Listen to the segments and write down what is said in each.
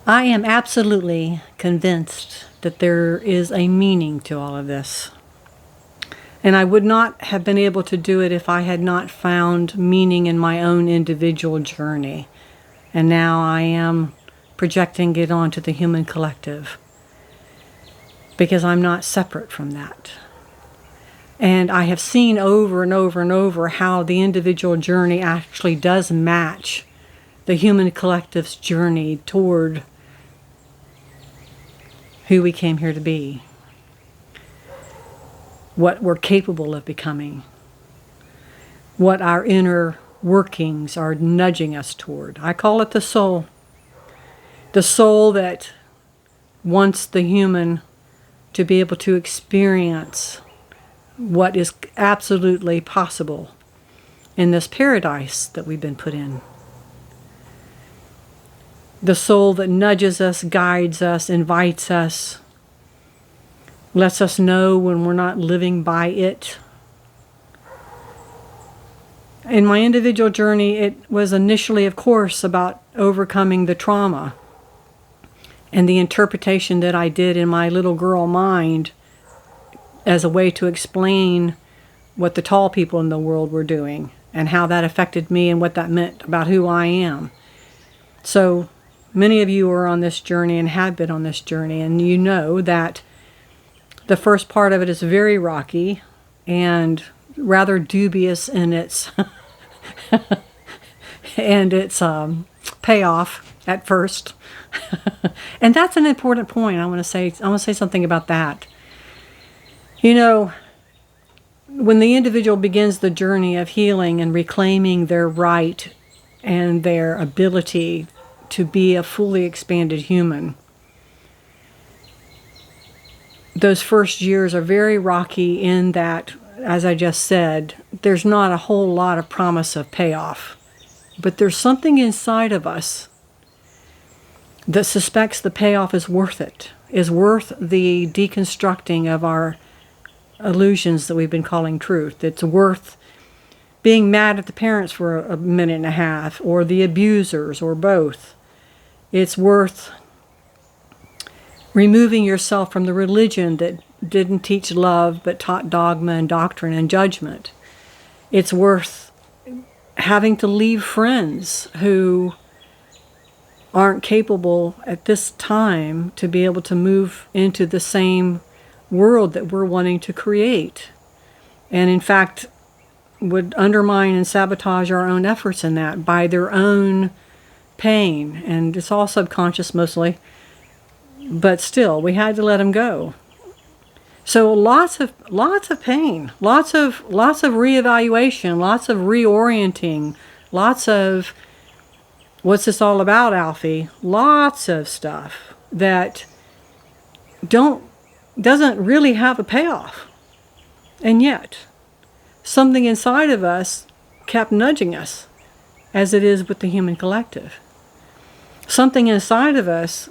I am absolutely convinced that there is a meaning to all of this. And I would not have been able to do it if I had not found meaning in my own individual journey. And now I am projecting it onto the human collective, because I'm not separate from that. And I have seen over and over and over how the individual journey actually does match the human collective's journey toward who we came here to be, what we're capable of becoming, what our inner workings are nudging us toward. I call it the soul. The soul that wants the human to be able to experience what is absolutely possible in this paradise that we've been put in. The soul that nudges us, guides us, invites us, lets us know when we're not living by it. In my individual journey, it was initially, of course, about overcoming the trauma and the interpretation that I did in my little girl mind as a way to explain what the tall people in the world were doing and how that affected me and what that meant about who I am. So many of you are on this journey and have been on this journey, and you know that the first part of it is very rocky and rather dubious in its and its payoff at first. And that's an important point. I want to say something about that. You know, when the individual begins the journey of healing and reclaiming their right and their ability to be a fully expanded human, those first years are very rocky in that, as I just said, there's not a whole lot of promise of payoff. But there's something inside of us that suspects the payoff is worth it, is worth the deconstructing of our illusions that we've been calling truth. It's worth being mad at the parents for a minute and a half, or the abusers, or both. It's worth removing yourself from the religion that didn't teach love but taught dogma and doctrine and judgment. It's worth having to leave friends who aren't capable at this time to be able to move into the same world that we're wanting to create, and in fact would undermine and sabotage our own efforts in that by their own pain. And it's all subconscious mostly, but still we had to let them go. So lots of pain, lots of reevaluation, lots of reorienting, lots of what's this all about, Alfie? Lots of stuff that doesn't really have a payoff. And yet, something inside of us kept nudging us, as it is with the human collective. Something inside of us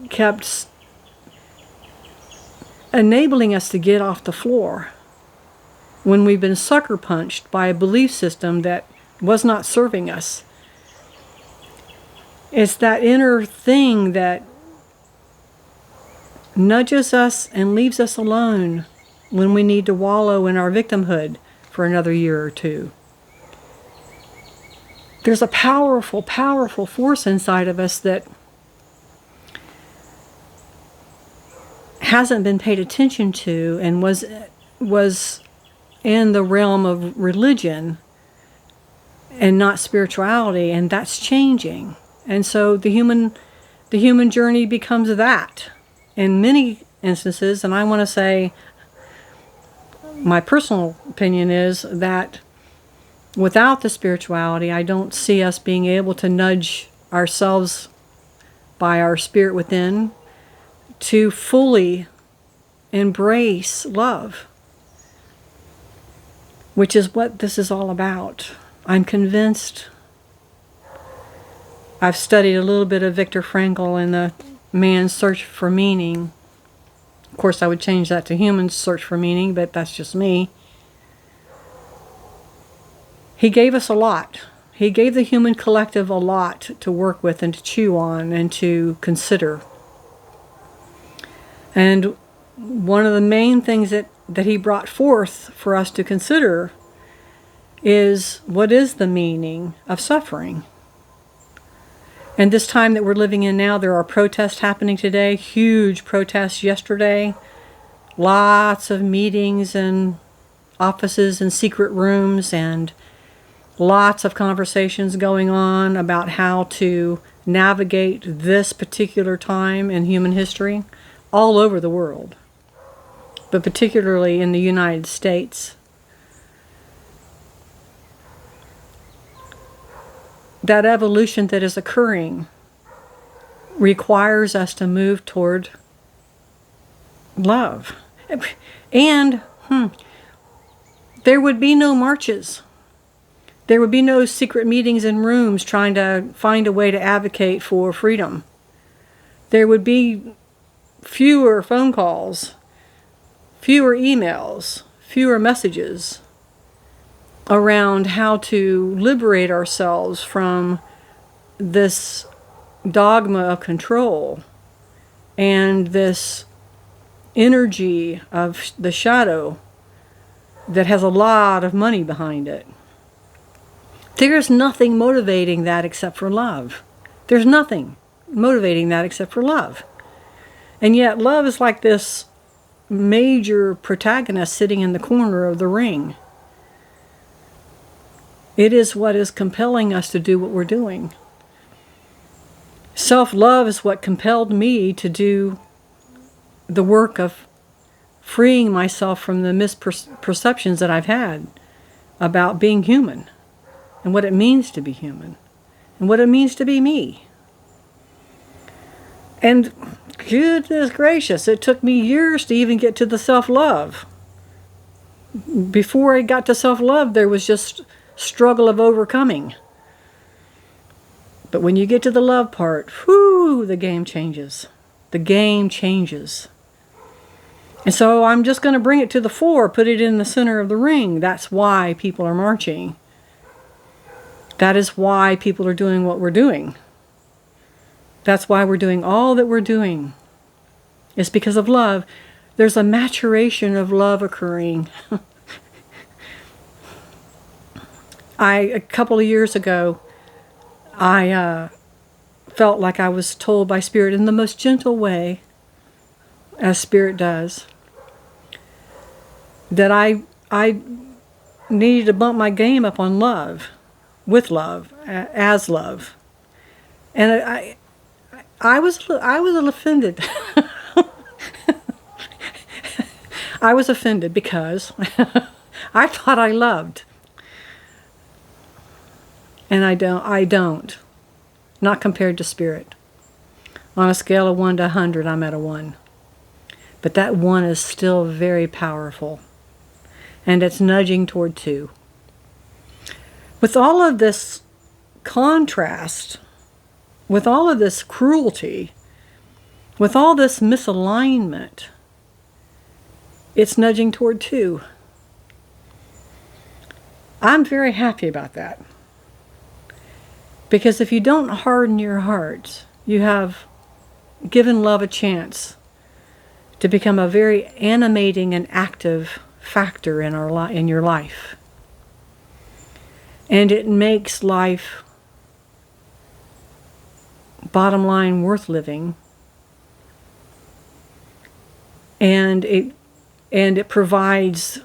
kept enabling us to get off the floor when we've been sucker punched by a belief system that was not serving us. It's that inner thing that nudges us and leaves us alone when we need to wallow in our victimhood for another year or two. There's a powerful, powerful force inside of us that hasn't been paid attention to and was in the realm of religion and not spirituality, and that's changing. And so the human journey becomes that in many instances. And I want to say, my personal opinion is that without the spirituality, I don't see us being able to nudge ourselves by our spirit within to fully embrace love, which is what this is all about. I'm convinced. I've studied a little bit of Viktor Frankl and the man's search for meaning. Of course, I would change that to human's search for meaning, but that's just me. He gave us a lot. He gave the human collective a lot to work with and to chew on and to consider. And one of the main things that he brought forth for us to consider is, what is the meaning of suffering? And this time that we're living in now, there are protests happening today, huge protests yesterday, lots of meetings and offices and secret rooms, and lots of conversations going on about how to navigate this particular time in human history all over the world, but particularly in the United States. That evolution that is occurring requires us to move toward love. And there would be no marches. There would be no secret meetings in rooms trying to find a way to advocate for freedom. There would be fewer phone calls, fewer emails, fewer messages around how to liberate ourselves from this dogma of control and this energy of the shadow that has a lot of money behind it. There's nothing motivating that except for love. There's nothing motivating that except for love. And yet love is like this major protagonist sitting in the corner of the ring. It is what is compelling us to do what we're doing. Self-love is what compelled me to do the work of freeing myself from the misperceptions that I've had about being human and what it means to be human and what it means to be me. And goodness gracious, it took me years to even get to the self-love. Before I got to self-love, there was just struggle of overcoming. But when you get to the love part, whoo, the game changes. The game changes. And so I'm just going to bring it to the fore, put it in the center of the ring. That's why people are marching. That is why people are doing what we're doing. That's why we're doing all that we're doing. It's because of love. There's a maturation of love occurring. A couple of years ago, I felt like I was told by Spirit in the most gentle way, as Spirit does, that I needed to bump my game up on love, with love, as love. And I was a little offended. I was offended because I thought I loved. And I don't. Not compared to Spirit. On a scale of 1 to 100, I'm at a 1. But that 1 is still very powerful. And it's nudging toward 2. With all of this contrast, with all of this cruelty, with all this misalignment, it's nudging toward 2. I'm very happy about that. Because if you don't harden your heart, you have given love a chance to become a very animating and active factor in in your life. And it makes life, bottom line, worth living. And it provides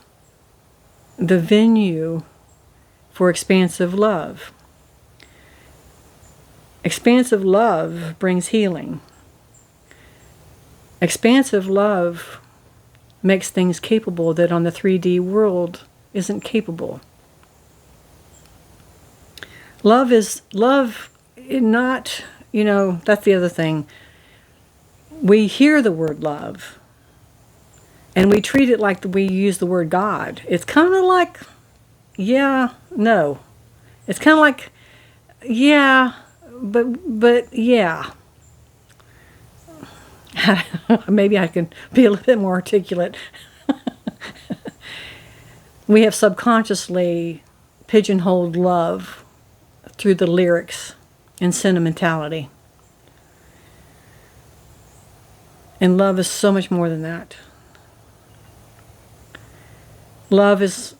the venue for expansive love. Expansive love brings healing. Expansive love makes things capable that on the 3D world isn't capable. Love is not, that's the other thing. We hear the word love and we treat it like we use the word God. It's kind of like, yeah, no. It's kind of like, yeah, but yeah. Maybe I can be a little bit more articulate. We have subconsciously pigeonholed love through the lyrics and sentimentality. And love is so much more than that. Love is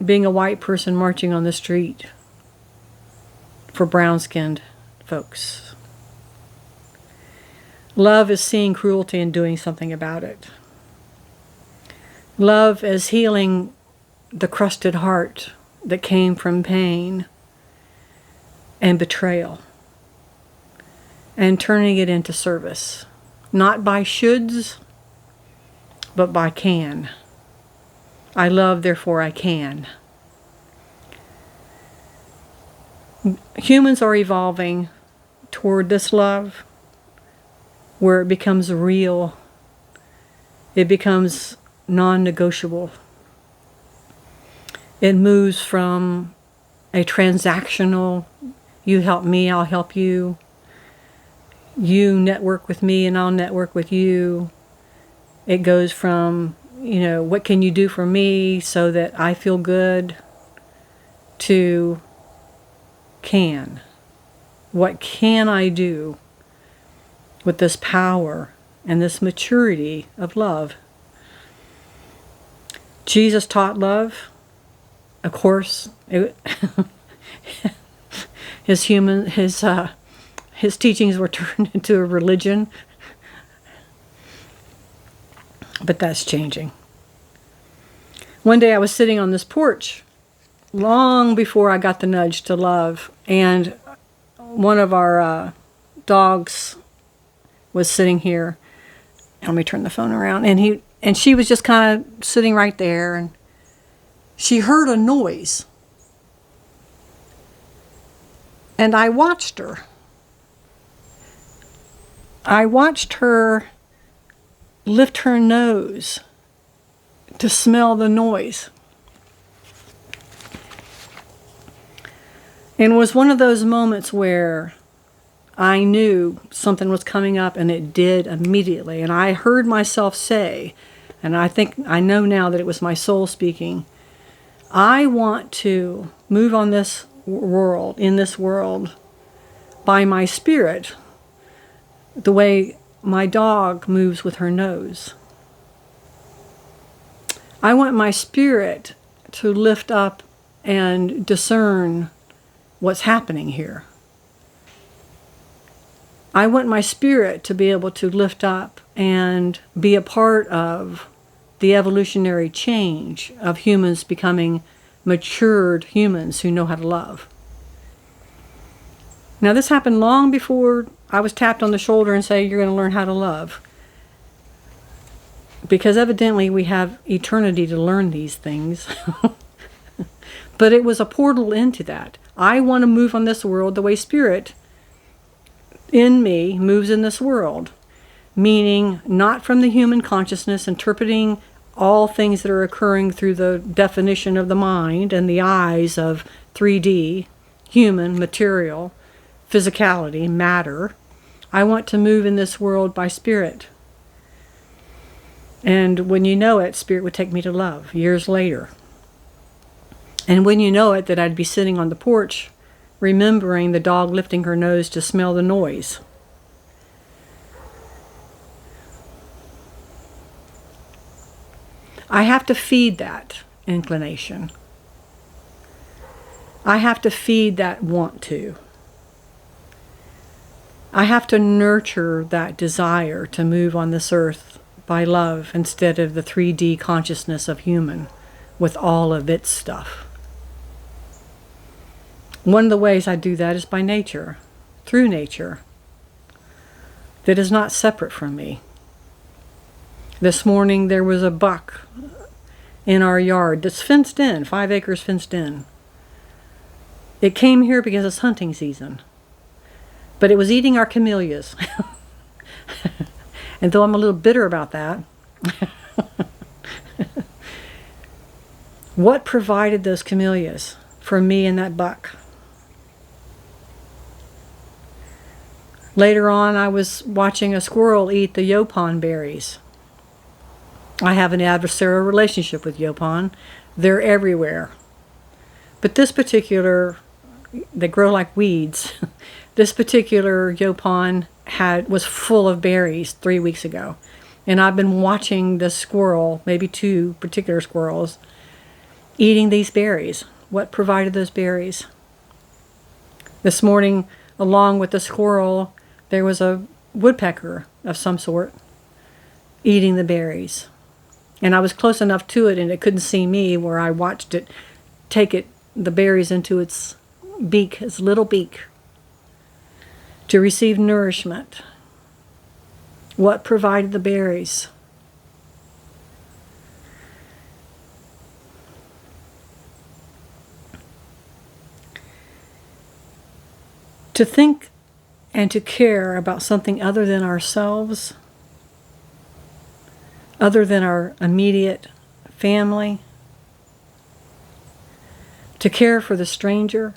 being a white person marching on the street for brown-skinned folks. Love is seeing cruelty and doing something about it. Love is healing the crusted heart that came from pain and betrayal and turning it into service. Not by shoulds, but by can. I love, therefore I can. Humans are evolving toward this love where it becomes real. It becomes non-negotiable. It moves from a transactional, you help me, I'll help you. You network with me and I'll network with you. It goes from, what can you do for me so that I feel good, to can. What can I do with this power and this maturity of love? Jesus taught love. Of course, his teachings were turned into a religion. But that's changing. One day I was sitting on this porch long before I got the nudge to love, and one of our dogs was sitting here. Let me turn the phone around. And she was just kind of sitting right there, and she heard a noise. And I watched her. I watched her lift her nose to smell the noise. And it was one of those moments where I knew something was coming up, and it did immediately. And I heard myself say, and I think I know now that it was my soul speaking, I want to move on this world, in this world, by my spirit, the way my dog moves with her nose. I want my spirit to lift up and discern what's happening here. I want my spirit to be able to lift up and be a part of the evolutionary change of humans becoming matured humans who know how to love. Now, this happened long before I was tapped on the shoulder and say, you're going to learn how to love. Because evidently we have eternity to learn these things. But it was a portal into that. I want to move on this world the way Spirit in me moves in this world. Meaning not from the human consciousness, interpreting all things that are occurring through the definition of the mind and the eyes of 3D, human, material, physicality, matter. I want to move in this world by Spirit. And when you know it, Spirit would take me to love years later. And when you know it, that I'd be sitting on the porch remembering the dog lifting her nose to smell the noise. I have to feed that inclination. I have to feed that want to. I have to nurture that desire to move on this earth by love instead of the 3D consciousness of human with all of its stuff. One of the ways I do that is by nature, through nature, that is not separate from me. This morning there was a buck in our yard that's fenced in, 5 acres fenced in. It came here because it's hunting season, but it was eating our camellias. And though I'm a little bitter about that, what provided those camellias for me and that buck? Later on, I was watching a squirrel eat the yopon berries. I have an adversarial relationship with yopon. They're everywhere. But this particular they grow like weeds. This particular yaupon was full of berries 3 weeks ago. And I've been watching the squirrel, maybe two particular squirrels, eating these berries. What provided those berries? This morning, along with the squirrel, there was a woodpecker of some sort eating the berries. And I was close enough to it and it couldn't see me, where I watched it take the berries into its beak, its little beak, to receive nourishment. What provided the berries? To think and to care about something other than ourselves, other than our immediate family, to care for the stranger,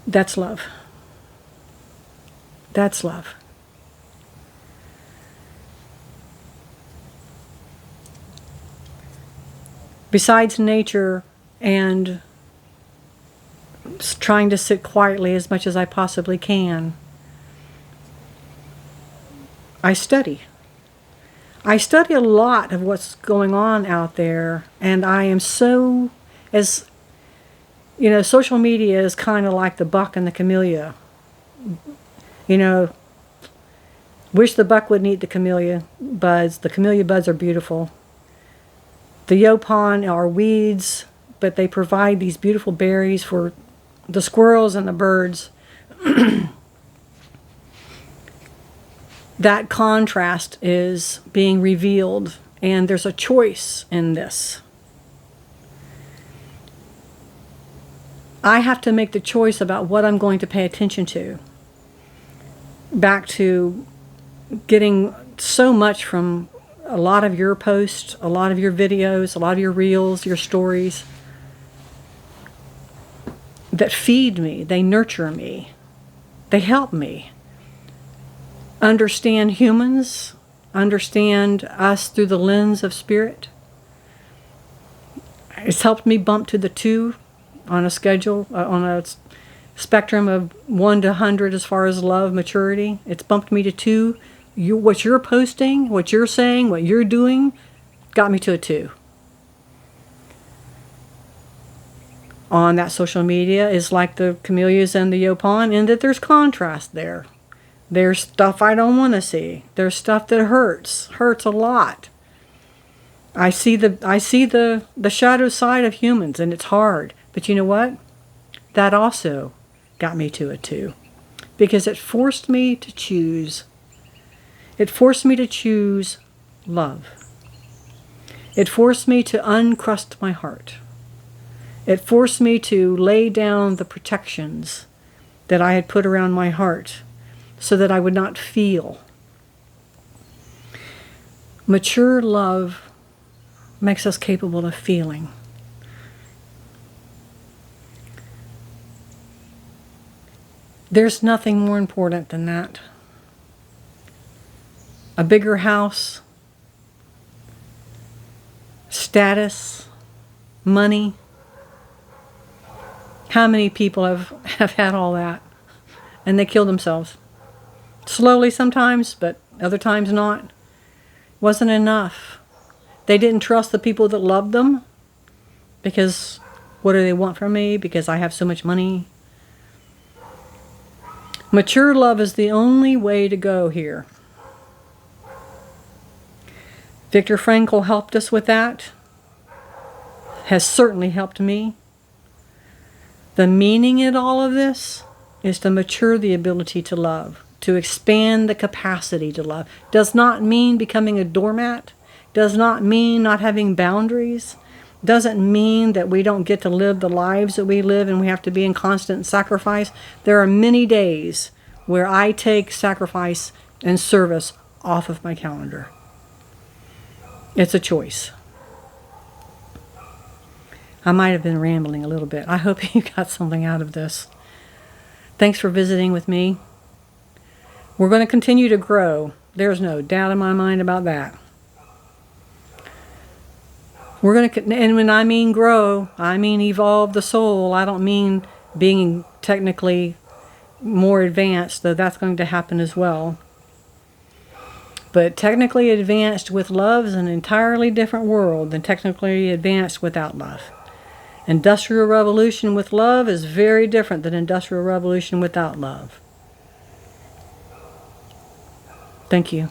that's love. That's love. Besides nature and trying to sit quietly as much as I possibly can, I study. I study a lot of what's going on out there, and I am so, as you know, social media is kind of like the buck and the camellia. You know, wish the buck wouldn't eat the camellia buds. The camellia buds are beautiful. The yaupon are weeds, but they provide these beautiful berries for the squirrels and the birds. That contrast is being revealed, and there's a choice in this. I have to make the choice about what I'm going to pay attention to. Back to getting so much from a lot of your posts, a lot of your videos, a lot of your reels, your stories, that feed me, they nurture me, they help me understand humans, understand us through the lens of spirit. It's helped me bump to the 2 on a schedule, on a spectrum of 1 to 100 as far as love maturity. It's bumped me to 2. What you're posting, what you're saying, what you're doing, got me to a 2. On that social media is like the camellias and the yaupon, in that there's contrast there. There's stuff I don't want to see. There's stuff that hurts a lot. I see the shadow side of humans, and it's hard. But you know what? That also got me to a 2, because it forced me to choose. It forced me to choose love. It forced me to uncrust my heart. It forced me to lay down the protections that I had put around my heart so that I would not feel. Mature love makes us capable of feeling. There's nothing more important than that. A bigger house, status, money. How many people have had all that and they kill themselves? Slowly sometimes, but other times not. Wasn't enough. They didn't trust the people that loved them, because what do they want from me? Because I have so much money. Mature love is the only way to go here. Viktor Frankl helped us with that. Has certainly helped me. The meaning in all of this is to mature the ability to love, to expand the capacity to love. Does not mean becoming a doormat. Does not mean not having boundaries. Doesn't mean that we don't get to live the lives that we live and we have to be in constant sacrifice. There are many days where I take sacrifice and service off of my calendar. It's a choice. I might have been rambling a little bit. I hope you got something out of this. Thanks for visiting with me. We're going to continue to grow. There's no doubt in my mind about that. And when I mean grow, I mean evolve the soul. I don't mean being technically more advanced, though that's going to happen as well. But technically advanced with love is an entirely different world than technically advanced without love. Industrial revolution with love is very different than industrial revolution without love. Thank you.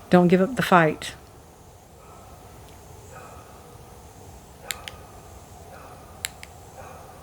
Don't give up the fight.